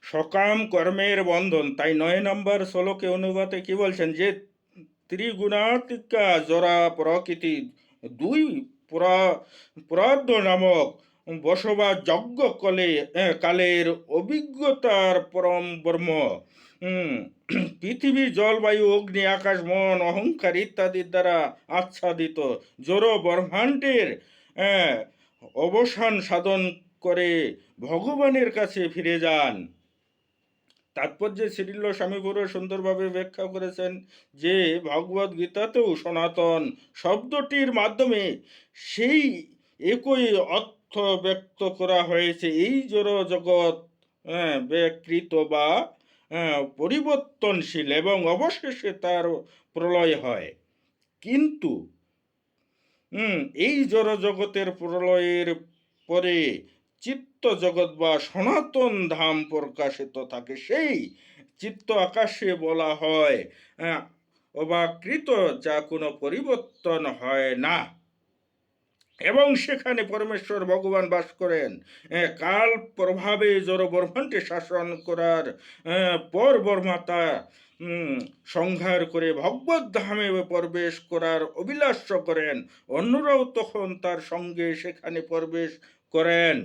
সকাম কর্মের বন্ধন। তাই ৯ নম্বর শ্লোকে অনুবাদে কি বলছেন যে ত্রিগুণাত্মিকা জরা প্রকৃতি দুই পুরাদ্য নামক বসবাস যজ্ঞ কালের অভিজ্ঞতার পরম ব্রহ্ম। হুম, পৃথিবী জলবায়ু অগ্নি আকাশ মন অহংকার ইত্যাদির দ্বারা আচ্ছাদিত জড় ব্রহ্মাণ্ডের আহ, অবসান সাধন করে ভগবানের কাছে ফিরে যান। তাৎপর্যে শ্রীল স্বামী পুরো সুন্দরভাবে ব্যাখ্যা করেছেন যে ভগবদ গীতাতেও সনাতন শব্দটির মাধ্যমে সেই একই অর্থ ব্যক্ত করা হয়েছে। এই জড় জগৎ ব্যাকৃত বা পরিবর্তনশীল এবং অবশেষে তার প্রলয় হয়। কিন্তু এই জড় জগতের প্রলয়ের পরে চিত্ত জগৎ বা সনাতন ধাম প্রকাশিত থাকে। সেই চিত্ত আকাশে বলা হয় অবাকৃত, যা কোনো পরিবর্তন হয় না, এবং সেখানে পরমেশ্বর ভগবান বাস করেন। কাল প্রভাবে জড় ব্রহ্মাণ্ডে শাসন করার পর বর্মাতা সংহার করে ভগবত ধামে প্রবেশ করার অভিলাষ করেন। অন্যরাও তখন তার সঙ্গে সেখানে প্রবেশ করেন।